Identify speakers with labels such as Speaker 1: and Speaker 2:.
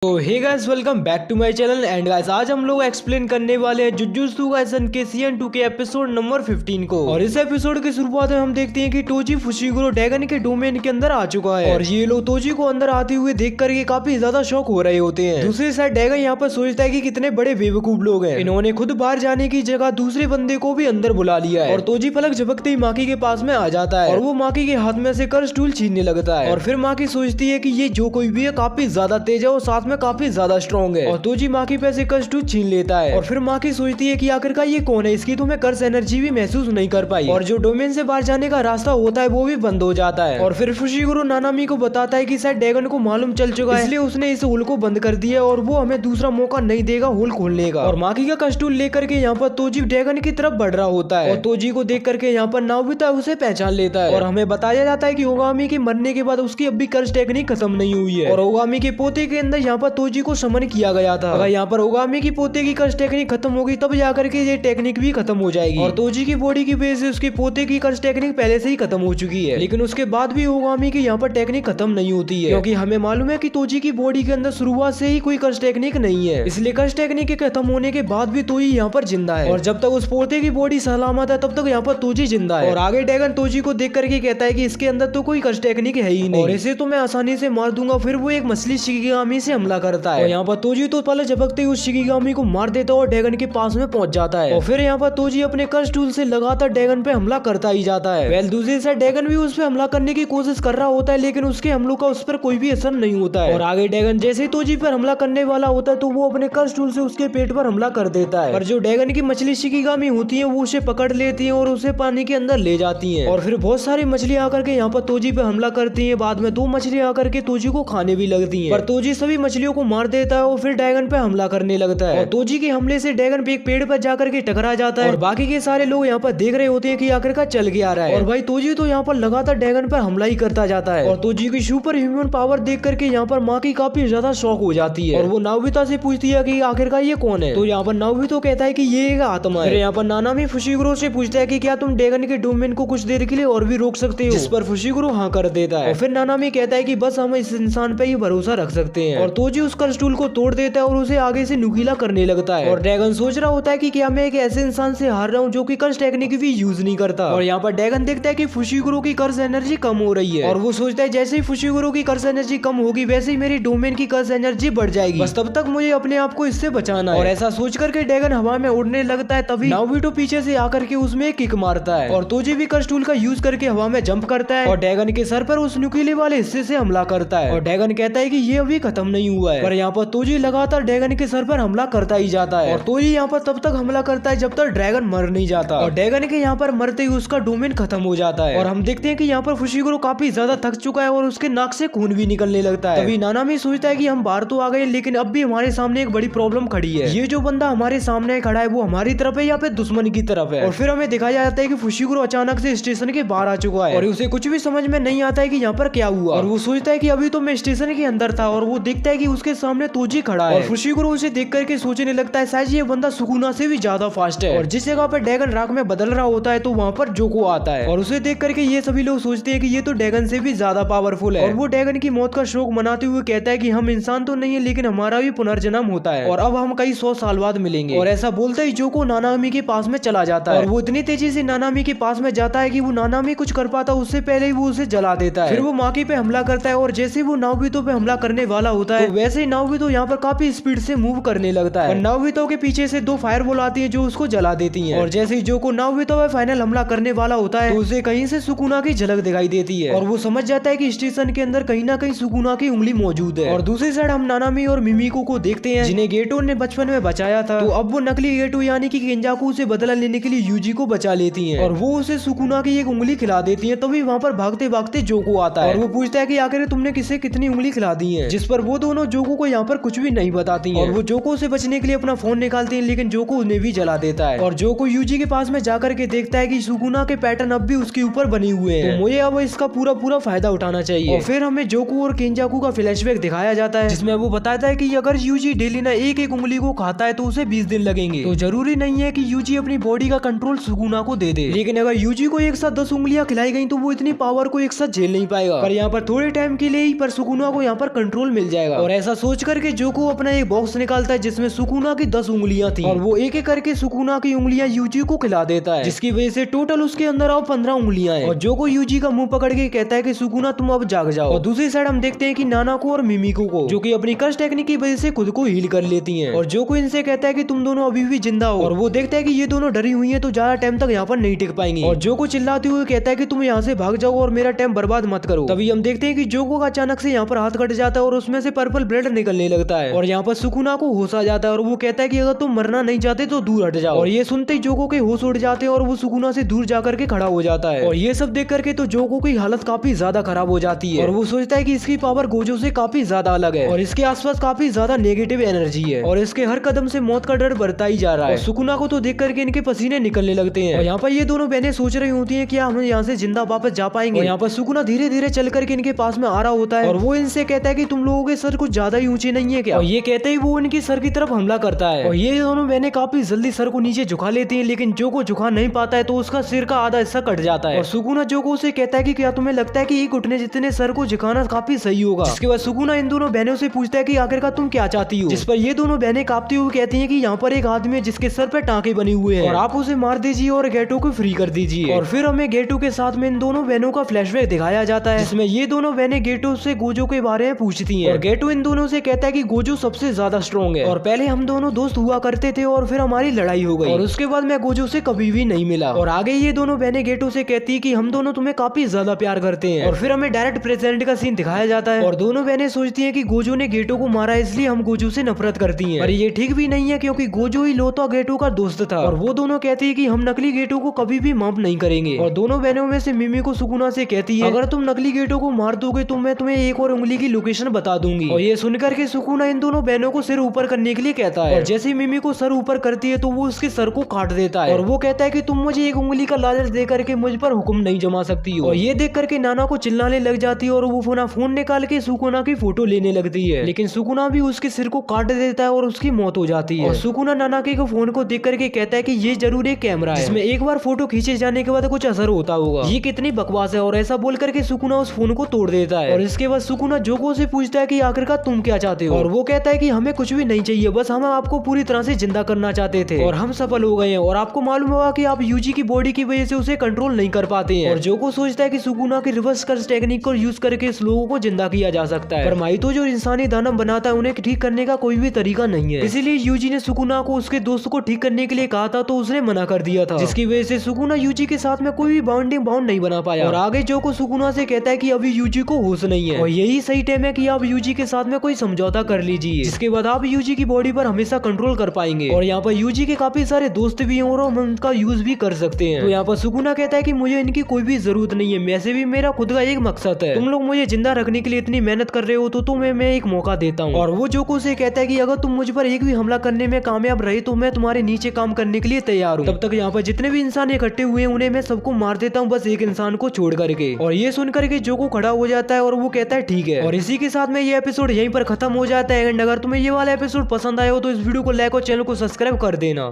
Speaker 1: तो hey guys, welcome back to my channel and guys आज हम लोग एक्सप्लेन करने वाले हैं जुजुत्सु काइसन के सीजन 2 के एपिसोड नंबर 15 को। और इस एपिसोड की शुरुआत में हम देखते हैं कि टोजी फुशिगुरो ड्रैगन के डोमेन के अंदर आ चुका है और ये लोग तोजी को अंदर आते हुए देख करके काफी ज्यादा शॉक हो रहे होते हैं। दूसरी साइड ड्रैगन यहाँ पर सोचता है कि कितने बड़े बेवकूफ लोग हैं, इन्होंने खुद बाहर जाने की जगह दूसरे बंदे को भी अंदर बुला लिया है। और तोजी पलक झपकते ही माकी के पास में आ जाता है और वो माकी के हाथ में से कर्स टूल छीनने लगता है। और फिर माकी सोचती है कि ये जो कोई भी है काफी ज्यादा तेज है और साथ में काफी ज्यादा स्ट्रॉन्ग है। और तोजी माकी पे से कर्स टूल छीन लेता है। और फिर माकी सोचती है कि आखिरकार ये कौन है, इसकी तो मैं कर्स एनर्जी भी महसूस नहीं कर पाई और जो डोमेन से बाहर जाने का रास्ता होता है वो भी बंद हो जाता है। और फिर फुशिगुरो नानामी को बताता है कि शायद ड्रैगन को मालूम चल चुका है, इसलिए उसने इस होल को बंद कर दिया और वो हमें दूसरा मौका नहीं देगा होल खोलने का। और माकी का कर्स टूल लेकर के यहाँ पर तोजी ड्रैगन की तरफ बढ़ रहा होता है और तोजी को देख करके यहाँ पर नाओबिता उसे पहचान लेता है। और हमें बताया जाता है कि ओगामी के मरने के बाद उसकी अब भी कर्स टेक्निक खत्म नहीं हुई है और ओगामी के पोते के अंदर यहाँ पर तोजी को समन किया गया था। अगर यहाँ पर ओगामी की पोते की कर्स टेक्निक खत्म होगी तब जाकर के ये टेक्निक भी खत्म हो जाएगी। और तोजी की बॉडी की वजह से उसके पोते की कर्स टेक्निक पहले से ही खत्म हो चुकी है, लेकिन उसके बाद भी ओगामी की यहाँ पर टेक्निक खत्म नहीं होती है, क्योंकि हमें मालूम है कि तोजी की बॉडी के अंदर शुरुआत से ही कोई कर्स टेक्निक नहीं है, इसलिए कर्स टेक्निक के खत्म होने के बाद भी तोजी यहाँ पर जिंदा है। और जब तक उस पोते की बॉडी सलामत है तब तक यहाँ पर तोजी जिंदा है। और आगे ड्रैगन तोजी को देख करके कहता है कि इसके अंदर तो कोई कर्स टेक्निक है ही नहीं और इसे तो मैं आसानी से मार दूंगा। फिर वो एक मछली शिकिगामी से हमला करता है और यहाँ पर तोजी तो पहले झपकते उस शिकिगामी को मार देता है और ड्रैगन के पास में पहुंच जाता है। और फिर यहाँ पर तोजी अपने कर्स टूल से लगातार ड्रैगन पे हमला करता ही जाता है। वेल दूसरी साइड ड्रैगन भी उस पे हमला करने की कोशिश कर रहा होता है, लेकिन उसके हमलों का उस पर कोई भी असर नहीं होता है। और आगे ड्रैगन जैसे ही तोजी पर हमला करने वाला होता है तो वो अपने कर्स टूल से उसके पेट पर हमला कर देता है। पर जो ड्रैगन की मछली शिकिगामी होती है वो उसे पकड़ लेती है और उसे पानी के अंदर ले जाती है। और फिर बहुत सारी मछली आकर के यहाँ पर तोजी पे हमला करती है। बाद में 2 मछली आकर के तोजी को खाने भी लगती है, पर तोजी सभी मछलियों को मार देता है और फिर ड्रैगन पे हमला करने लगता है। और तोजी के हमले से ड्रैगन एक पेड़ पर जाकर के टकरा जाता है और बाकी के सारे लोग यहाँ पर देख रहे होते हैं कि आखिरकार चल के आ रहा है। और भाई तोजी तो यहाँ पर लगातार ड्रैगन पर हमला ही करता जाता है। और तोजी की सुपर ह्यूमन पावर देख करके यहाँ पर माकी काफी ज्यादा शॉक हो जाती है और वो नाओबिता से पूछती है कि आखिरकार ये कौन है। तो यहाँ पर नाओबिता कहता है कि ये एक आत्मा है। फिर यहाँ पर नानामी फुशिगुरो से पूछता है कि क्या तुम ड्रैगन के डोमेन को कुछ देर के लिए और भी रोक सकते हो, जिस पर फुशिगुरो हाँ कर देता है। और फिर नानामी कहता है कि बस हम इस इंसान पे ही भरोसा रख सकते हैं। और तोजी उस कर्स टूल को तोड़ देता है और उसे आगे से नुकीला करने लगता है। और ड्रैगन सोच रहा होता है कि क्या मैं एक ऐसे इंसान से हार रहा हूँ जो कि कर्स टेक्निक भी यूज नहीं करता। और यहाँ पर ड्रैगन देखता है कि फुशिगुरो की कर्स एनर्जी कम हो रही है और वो सोचता है जैसे ही फुशिगुरो की कर्स एनर्जी कम होगी वैसे ही मेरी डोमेन की कर्स एनर्जी बढ़ जाएगी, बस तब तक मुझे अपने आप को इससे बचाना है। और ऐसा सोच करके ड्रैगन हवा में उड़ने लगता है, तभी नाओबिता पीछे से आकर के उसमें एक किक मारता है और तोजी भी कर्स टूल का यूज करके हवा में जंप करता है और ड्रैगन के सर पर उस नुकीले वाले हिस्से से हमला करता है। और ड्रैगन कहता है कि ये अभी खत्म नहीं हुआ है, पर यहाँ पर तोजी लगातार ड्रैगन के सर पर हमला करता ही जाता है। और तोजी यहाँ पर तब तक हमला करता है जब तक ड्रैगन मर नहीं जाता और ड्रैगन के यहाँ पर मरते ही उसका डोमेन खत्म हो जाता है। और हम देखते हैं कि यहाँ पर फुशिगुरो काफी ज्यादा थक चुका है और उसके नाक से खून भी निकलने लगता है। तभी नानामी सोचता है कि हम बाहर तो आ गए लेकिन अब भी हमारे सामने एक बड़ी प्रॉब्लम खड़ी है, ये जो बंदा हमारे सामने खड़ा है वो हमारी तरफ है या फिर दुश्मन की तरफ है। और फिर हमें दिखाया जाता है कि फुशिगुरो अचानक से स्टेशन के बाहर आ चुका है और उसे कुछ भी समझ में नहीं आता है कि यहाँ पर क्या हुआ। और वो सोचता है कि अभी तो मैं स्टेशन के अंदर था और वो देखता है कि उसके सामने तोजी खड़ा है और फुशिगुरो उसे देख करके सोचने लगता है शायद ये बंदा सुकुना से भी ज्यादा फास्ट है। और जिस जगह पर ड्रैगन राख में बदल रहा होता है तो वहाँ पर जोको आता है और उसे देख करके ये सभी लोग सोचते हैं कि ये तो ड्रैगन से भी ज्यादा पावरफुल है। और वो ड्रैगन की मौत का शोक मनाते हुए कहता है कि हम इंसान तो नहीं है लेकिन हमारा भी पुनर्जन्म होता है और अब हम कई 100 साल बाद मिलेंगे। और ऐसा बोलते ही जोको नानामी के पास में चला जाता है और वो इतनी तेजी से नानामी के पास में जाता है कि वो नानामी कुछ कर पाता उससे पहले ही वो उसे जला देता है। फिर वो माकी पे हमला करता है और जैसे वो नाओबिता पे हमला करने वाला होता है तो वैसे ही नाओबिता यहाँ पर काफी स्पीड से मूव करने लगता है और नाओबिता के पीछे से 2 फायरबॉल आती है जो उसको जला देती हैं। और जैसे ही जोको नाओबिता पे फाइनल हमला करने वाला होता है तो उसे कहीं से सुकुना की झलक दिखाई देती है और वो समझ जाता है कि स्टेशन के अंदर कहीं ना कहीं सुकुना की उंगली मौजूद है। और दूसरी साइड हम नानामी और मिमिको को देखते हैं जिन्हें गेटो ने बचपन में बचाया था। तो अब वो नकली गेटो यानी कि केंजाकू से बदला लेने के लिए यूजी को बचा लेती हैं और वो उसे सुकुना की एक उंगली खिला देती हैं। तभी वहाँ पर भागते भागते जोको आता है और वो पूछता है कि आखिर तुमने किसे कितनी उंगली खिला दी है, जिस पर वो दोनों जोको को यहाँ पर कुछ भी नहीं बताती हैं। और वो जोको से बचने के लिए अपना फोन निकालती हैं लेकिन जोको उन्हें भी जला देता है। और जोको यूजी के पास में जाकर के देखता है कि सुकुना के पैटर्न अब भी उसके ऊपर बने हुए हैं, तो मुझे अब इसका पूरा फायदा उठाना चाहिए। और फिर हमें जोको और केंजाकू का फ्लैशबैक दिखाया जाता है जिसमें वो बताता है कि अगर यूजी डेली ना एक उंगली को खाता है तो उसे 20 दिन लगेंगे। तो जरूरी नहीं है कि यूजी अपनी बॉडी का कंट्रोल सुकुना को दे दे, लेकिन अगर यूजी को एक साथ 10 उंगलियां खिलाई गई तो वो इतनी पावर को एक साथ झेल नहीं पाएगा। पर यहाँ पर थोड़े टाइम के लिए ही पर सुकुना को यहाँ पर कंट्रोल मिल जाएगा। और और ऐसा सोच करके जोको अपना एक बॉक्स निकालता है जिसमें सुकुना की 10 उंगलियां थी और वो एक एक करके सुकुना की उंगलियां यूजी को खिला देता है, जिसकी वजह से टोटल उसके अंदर अब 15 उंगलियां हैं। और जोको यूजी का मुंह पकड़ के कहता है कि सुकुना तुम अब जाग जाओ। और दूसरी साइड हम देखते हैं कि नानाको और मिमिको को, जो कि अपनी कर्स टेक्निक की वजह से खुद को हील कर लेती हैं। और जोको इनसे कहता है कि तुम दोनों अभी भी जिंदा हो। और वो देखता है कि ये दोनों डरी हुई हैं तो ज्यादा टाइम तक यहाँ पर नहीं टिक पाएंगी। और जोको चिल्लाते हुए कहता है कि तुम यहाँ से भाग जाओ और मेरा टाइम बर्बाद मत करो। तभी हम देखते हैं कि जोको का अचानक से यहाँ पर हाथ कट जाता है और उसमें से पर्पल ब्लड निकलने लगता है। और यहाँ पर सुकुना को होश आ जाता है और वो कहता है कि अगर तुम मरना नहीं चाहते तो दूर हट जाओ। और ये सुनते ही जोको के होश उड़ जाते हैं और वो सुकुना से दूर जाकर के खड़ा हो जाता है। और ये सब देख करके तो जोको की हालत काफी ज्यादा खराब हो जाती है और वो सोचता है कि इसकी पावर गोजो से काफी ज्यादा अलग है और इसके आसपास काफी ज्यादा नेगेटिव एनर्जी है और इसके हर कदम से मौत का डर बढ़ता ही जा रहा है। सुकुना को तो देख करके इनके पसीने निकलने लगते हैं और यहाँ पर ये दोनों बहनें सोच रही होती है कि हम यहाँ से जिंदा वापस जा पाएंगे। यहाँ पर सुकुना धीरे धीरे चल करके इनके पास में आ रहा होता है और वो इनसे कहता है कि तुम लोगों के सर कुछ ज्यादा ही ऊंचे नहीं है क्या। और ये कहते ही वो इनकी सर की तरफ हमला करता है और ये दोनों बहनें काफी जल्दी सर को नीचे झुका लेती हैं, लेकिन जोको झुका नहीं पाता है तो उसका सिर का आधा हिस्सा कट जाता है। और सुकुना जोको से कहता है कि क्या तुम्हें लगता है कि एक घुटने जितने सर को झुकाना काफी सही होगा। इसके बाद सुकुना इन दोनों बहनों से पूछता है कि आखिरकार तुम क्या चाहती हो, जिस पर ये दोनों बहनें कांपती हुई कहती हैं कि यहाँ पर एक आदमी है जिसके सर पे टांके बने हुए हैं और आप उसे मार दीजिए और गेटो को फ्री कर दीजिए। और फिर हमें गेटो के साथ में इन दोनों बहनों का फ्लैशबैक दिखाया जाता है जिसमें ये दोनों बहनें गेटो से गोजो के बारे में पूछती हैं और गेटो इन दोनों से कहता है कि गोजो सबसे ज्यादा स्ट्रॉन्ग है और पहले हम दोनों दोस्त हुआ करते थे और फिर हमारी लड़ाई हो गई और उसके बाद मैं गोजो से कभी भी नहीं मिला। और आगे ये दोनों बहनें गेटो से कहती है कि हम दोनों तुम्हें काफी ज्यादा प्यार करते हैं और फिर हमें डायरेक्ट प्रेजेंट का सीन दिखाया जाता है और दोनों बहनें सोचती हैं कि गोजो ने गेटो को मारा इसलिए हम गोजो से नफरत करती हैं। पर ये ठीक भी नहीं है क्योंकि गोजो ही लोता गेटो का दोस्त था और वो दोनों कहती है कि हम नकली गेटो को कभी भी माफ नहीं करेंगे। और दोनों बहनों में से मिमी को सुकुना से कहती है अगर तुम नकली गेटो को मार दोगे तो मैं तुम्हें एक और उंगली की लोकेशन बता दूंगी। और ये सुनकर के सुकुना इन दोनों बहनों को सिर ऊपर करने के लिए कहता है और जैसे ही मिमी को सर ऊपर करती है तो वो उसके सर को काट देता है और वो कहता है कि तुम मुझे एक उंगली का लालच दे करके मुझ पर हुक्म नहीं जमा सकती हो। और ये देख करके नाना को चिल्लाने लग जाती है और वो फोन निकाल के सुकुना की फोटो लेने लगती है, लेकिन सुकुना भी उसके सिर को काट देता है और उसकी मौत हो जाती है। और सुकुना नाना के फोन को देख करके कहता है कि ये जरूर एक कैमरा है जिसमें एक बार फोटो खींचे जाने के बाद कुछ असर होता होगा, ये कितनी बकवास है। और ऐसा बोल करके सुकुना उस फोन को तोड़ देता है और इसके बाद सुकुना जोको से पूछता है कि आखिरकार तुम क्या चाहते हो और वो कहता है कि हमें कुछ भी नहीं चाहिए, बस हम आपको पूरी तरह से जिंदा करना चाहते थे और हम सफल हो गए हैं और आपको मालूम होगा कि आप यूजी की बॉडी की वजह से उसे कंट्रोल नहीं कर पाते हैं। और जोको सोचता है कि सुकुना की रिवर्स कर्स टेक्निक को यूज करके इस लोगों को जिंदा किया जा सकता है, पर माइतो जो इंसानी दानव बनाता है उन्हें ठीक करने का कोई भी तरीका नहीं है। इसीलिए यूजी ने सुकुना को उसके दोस्त को ठीक करने के लिए कहा था तो उसने मना कर दिया था, जिसकी वजह से सुकुना यूजी के साथ में कोई भी बाउंड नहीं बना पाया। और आगे जोको सुकुना से कहता है कि अभी यूजी को होश नहीं है और यही सही टाइम है कि आप यूजी के साथ में कोई समझौता कर लीजिए, जिसके बाद आप यूजी की बॉडी पर हमेशा कंट्रोल कर पाएंगे। और यहाँ पर यूजी के काफी सारे दोस्त भी हैं और हम उनका यूज भी कर सकते हैं। तो यहाँ पर सुकुना कहता है कि मुझे इनकी कोई भी जरूरत नहीं है, वैसे भी मेरा खुद का एक मकसद है, तुम लोग मुझे जिंदा रखने के लिए इतनी मेहनत कर रहे हो तो तुम्हें मैं एक मौका देता हूँ। और वो जोको से कहता है कि अगर तुम मुझ पर एक भी हमला करने में कामयाब रहे तो मैं तुम्हारे नीचे काम करने के लिए तैयार हूँ। तब तक यहाँ पर जितने भी इंसान इकट्ठे हुए हैं उन्हें मैं सबको मार देता हूँ, बस एक इंसान को छोड़ करके। और ये सुन करके जोको खड़ा हो जाता है और वो कहता है ठीक है। और इसी के साथ में ये एपिसोड यहीं पर खत्म हो जाता है। एंड अगर तुम्हें ये वाला एपिसोड पसंद आया हो तो इस वीडियो को लाइक और चैनल को सब्सक्राइब कर देना।